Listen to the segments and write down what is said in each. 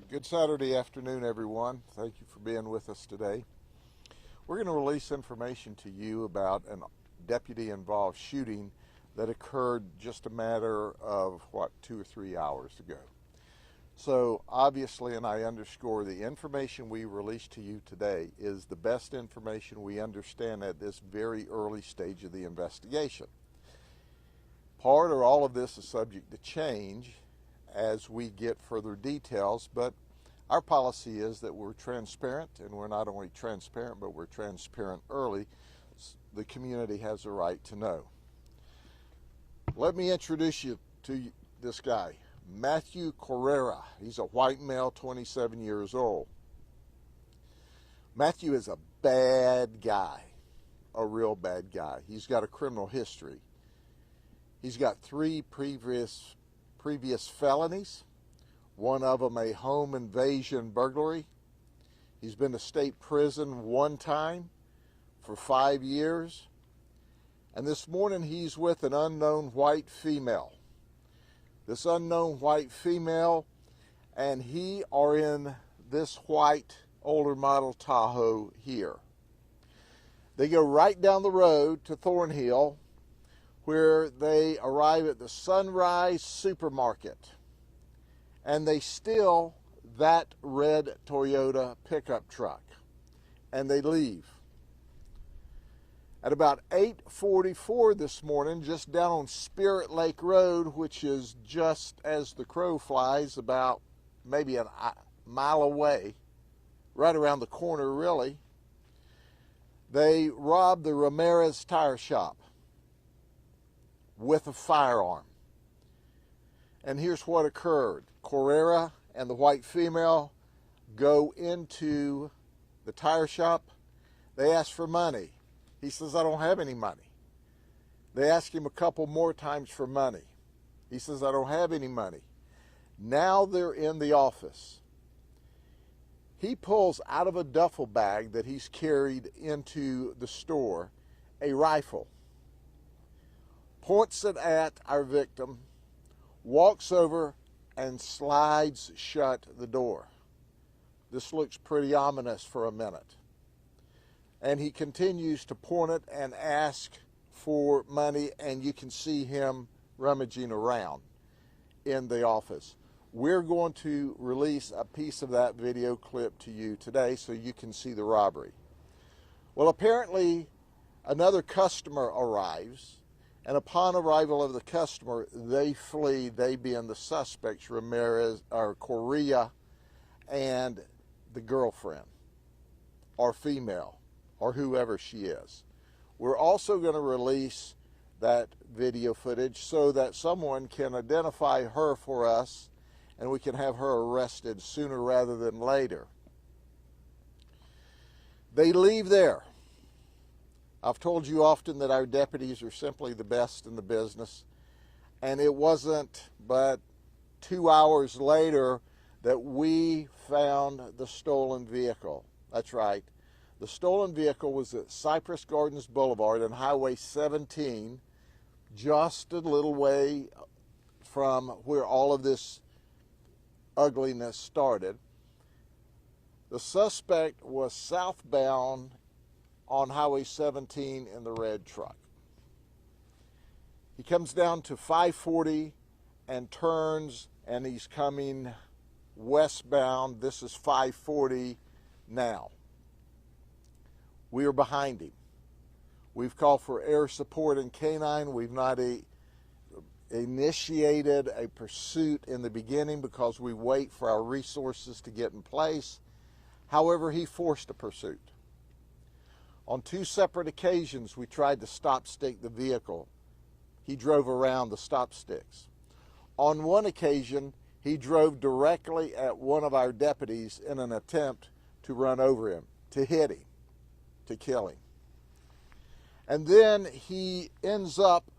Good Saturday afternoon, everyone. Thank you for being with us today. We're going to release information to you about a deputy-involved shooting that occurred just a matter of, 2 or 3 hours ago. So obviously, and I underscore, the information we release to you today is the best information we understand at this very early stage of the investigation. Part or all of this is subject to change as we get further details, but our policy is that we're transparent, and we're not only transparent, but we're transparent early. The community has a right to know. Let me introduce you to this guy, Matthew Correra. He's a white male, 27 years old. Matthew is a bad guy, a real bad guy. He's got a criminal history. He's got 3 previous felonies, one of them a home invasion burglary. He's been to state prison 1 time for 5 years. And this morning he's with an unknown white female. This unknown white female and he are in this white older model Tahoe here. They go right down the road to Thornhill, where they arrive at the Sunrise Supermarket, and they steal that red Toyota pickup truck, and they leave. At about 8:44 this morning, just down on Spirit Lake Road, which is just as the crow flies, about maybe a mile away, right around the corner really, they rob the Ramirez tire shop with a firearm. And here's what occurred. Correra and the white female go into the tire shop. They ask for money. He says, "I don't have any money." They ask him a couple more times for money. He says, "I don't have any money." Now they're in the office. He pulls out of a duffel bag that he's carried into the store a rifle, points it at our victim, walks over and slides shut the door. This looks pretty ominous for a minute. And he continues to point it and ask for money, and you can see him rummaging around in the office. We're going to release a piece of that video clip to you today so you can see the robbery. Well, apparently another customer arrives, and upon arrival of the customer, they flee, they being the suspects, Ramirez or Correa and the girlfriend or female or whoever she is. We're also going to release that video footage so that someone can identify her for us and we can have her arrested sooner rather than later. They leave there. I've told you often that our deputies are simply the best in the business, and it wasn't but 2 hours later that we found the stolen vehicle. That's right. The stolen vehicle was at Cypress Gardens Boulevard and Highway 17, just a little way from where all of this ugliness started. The suspect was southbound on Highway 17 in the red truck. He comes down to 540 and turns, and he's coming westbound. This is 540 now. We are behind him. We've called for air support and canine. We've not initiated a pursuit in the beginning because we wait for our resources to get in place. However, he forced a pursuit. On 2 separate occasions, we tried to stop stick the vehicle. He drove around the stop sticks. On one occasion, he drove directly at one of our deputies in an attempt to run over him, to hit him, to kill him. And then he ends up,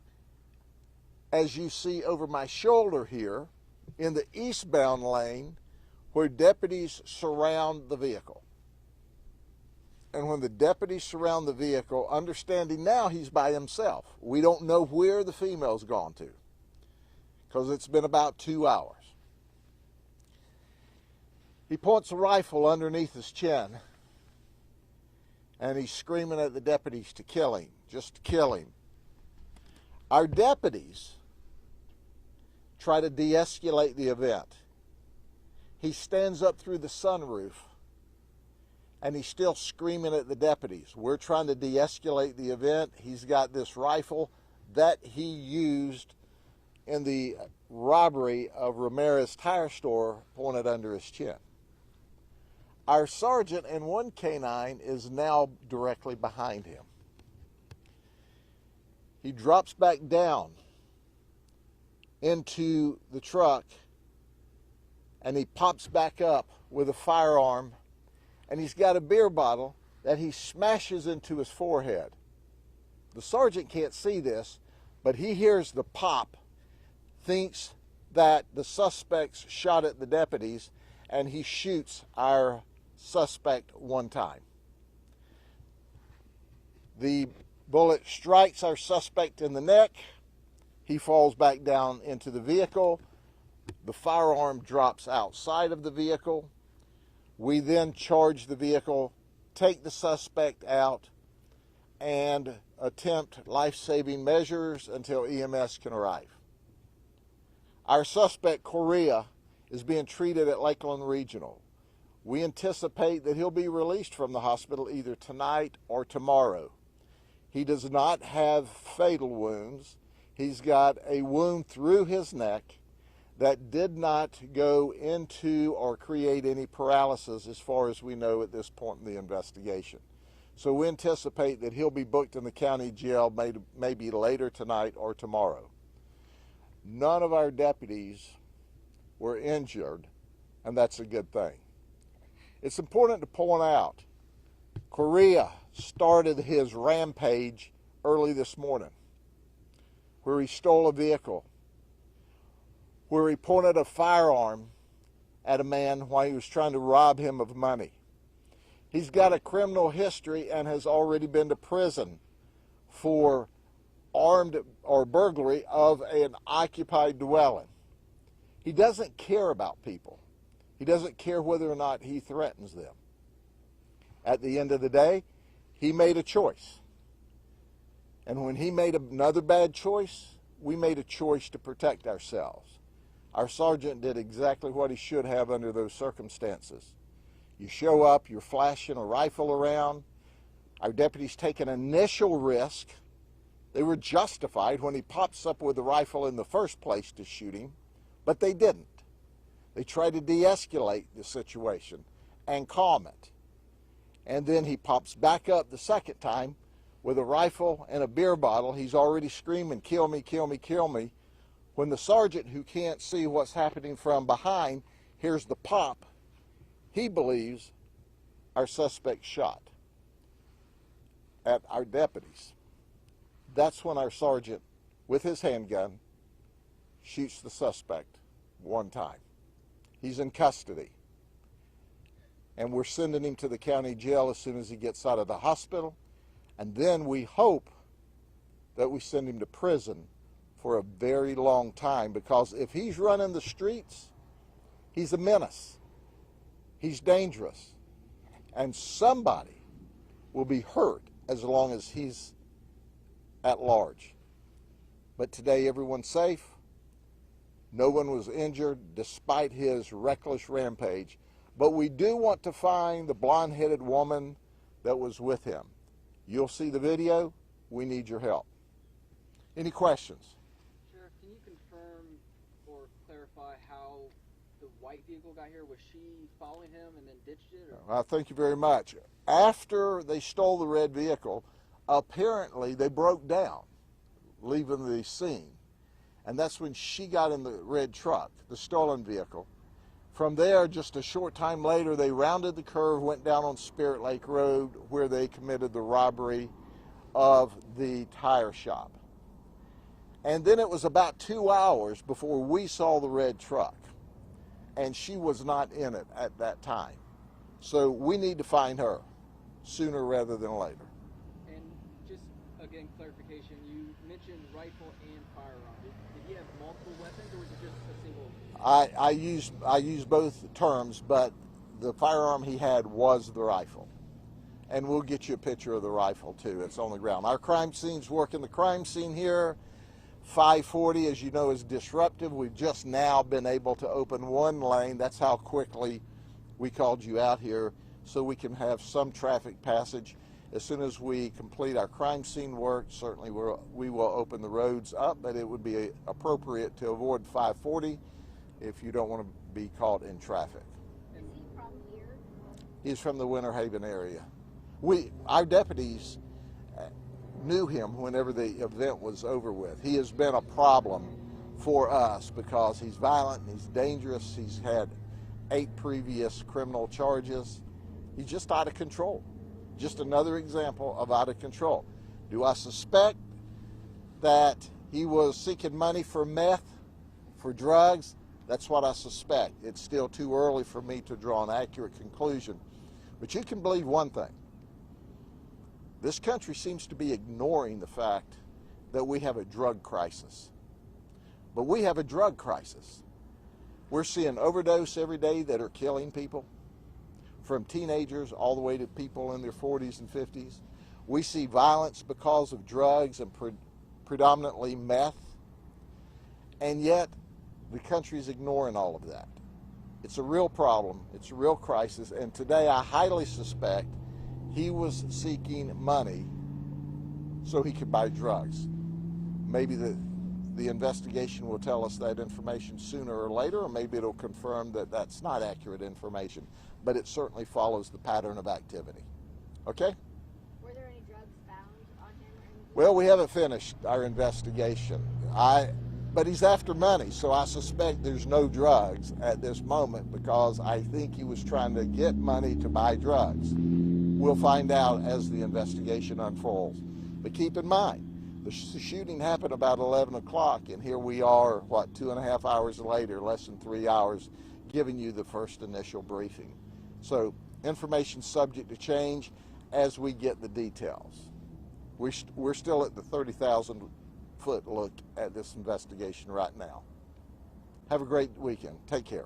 as you see over my shoulder here, in the eastbound lane where deputies surround the vehicle. And when the deputies surround the vehicle, understanding now he's by himself. We don't know where the female's gone to because it's been about 2 hours. He points a rifle underneath his chin, and he's screaming at the deputies to kill him, just to kill him. Our deputies try to de-escalate the event. He stands up through the sunroof, and he's still screaming at the deputies. We're trying to de-escalate the event. He's got this rifle that he used in the robbery of Ramirez's tire store pointed under his chin. Our sergeant and one canine is now directly behind him. He drops back down into the truck, and he pops back up with a firearm, and he's got a beer bottle that he smashes into his forehead. The sergeant can't see this, but he hears the pop, thinks that the suspects shot at the deputies, and he shoots our suspect one time. The bullet strikes our suspect in the neck. He falls back down into the vehicle. The firearm drops outside of the vehicle. We then charge the vehicle, take the suspect out, and attempt life-saving measures until EMS can arrive. Our suspect, Correa, is being treated at Lakeland Regional. We anticipate that he'll be released from the hospital either tonight or tomorrow. He does not have fatal wounds. He's got a wound through his neck that did not go into or create any paralysis as far as we know at this point in the investigation. So we anticipate that he'll be booked in the county jail maybe later tonight or tomorrow. None of our deputies were injured, and that's a good thing. It's important to point out, Correa started his rampage early this morning, where he stole a vehicle, where he pointed a firearm at a man while he was trying to rob him of money. He's got a criminal history and has already been to prison for armed or burglary of an occupied dwelling. He doesn't care about people. He doesn't care whether or not he threatens them. At the end of the day, he made a choice. And when he made another bad choice, we made a choice to protect ourselves. Our sergeant did exactly what he should have under those circumstances. You show up, you're flashing a rifle around. Our deputies take an initial risk. They were justified when he pops up with a rifle in the first place to shoot him, but they didn't. They tried to de-escalate the situation and calm it. And then he pops back up the second time with a rifle and a beer bottle. He's already screaming, "Kill me, kill me, kill me." When the sergeant, who can't see what's happening from behind, hears the pop, he believes our suspect shot at our deputies. That's when our sergeant, with his handgun, shoots the suspect one time. He's in custody. And we're sending him to the county jail as soon as he gets out of the hospital. And then we hope that we send him to prison for a very long time, because if he's running the streets, he's a menace. He's dangerous. And somebody will be hurt as long as he's at large. But today everyone's safe. No one was injured despite his reckless rampage. But we do want to find the blonde-headed woman that was with him. You'll see the video. We need your help. Any questions? Sheriff, can you confirm or clarify how the white vehicle got here? Was she following him and then ditched it? Or? Thank you very much. After they stole the red vehicle, apparently they broke down, leaving the scene. And that's when she got in the red truck, the stolen vehicle. From there, just a short time later, they rounded the curve, went down on Spirit Lake Road, where they committed the robbery of the tire shop. And then it was about 2 hours before we saw the red truck. And she was not in it at that time. So we need to find her sooner rather than later. And just, again, clarification, you mentioned rifle and firearm. Did he have multiple weapons, or was it just a single? I use both terms, but the firearm he had was the rifle. And we'll get you a picture of the rifle too. It's on the ground. Our crime scene's working the crime scene here. 540, as you know, is disruptive. We've just now been able to open one lane. That's how quickly we called you out here, so we can have some traffic passage. As soon as we complete our crime scene work, certainly we will open the roads up, but it would be appropriate to avoid 540 if you don't want to be caught in traffic. Is he from here? He's from the Winter Haven area. Our deputies knew him whenever the event was over with. He has been a problem for us because he's violent and he's dangerous. He's had 8 previous criminal charges. He's just out of control. Just another example of out of control. Do I suspect that he was seeking money for meth, for drugs? That's what I suspect. It's still too early for me to draw an accurate conclusion. But you can believe one thing. This country seems to be ignoring the fact that we have a drug crisis. But we have a drug crisis. We're seeing overdose every day that are killing people, from teenagers all the way to people in their 40s and 50s. We see violence because of drugs and predominantly meth. And yet, the country's ignoring all of that. It's a real problem. It's a real crisis. And today, I highly suspect he was seeking money so he could buy drugs. Maybe the investigation will tell us that information sooner or later, or maybe it'll confirm that that's not accurate information. But it certainly follows the pattern of activity. Okay? Were there any drugs found on him? Or anything? Well, we haven't finished our investigation. But he's after money, so I suspect there's no drugs at this moment because I think he was trying to get money to buy drugs. We'll find out as the investigation unfolds. But keep in mind, the shooting happened about 11 o'clock, and here we are, 2.5 hours later, less than 3 hours, giving you the first initial briefing. So information subject to change as we get the details. We're still at the 30,000-foot look at this investigation right now. Have a great weekend. Take care.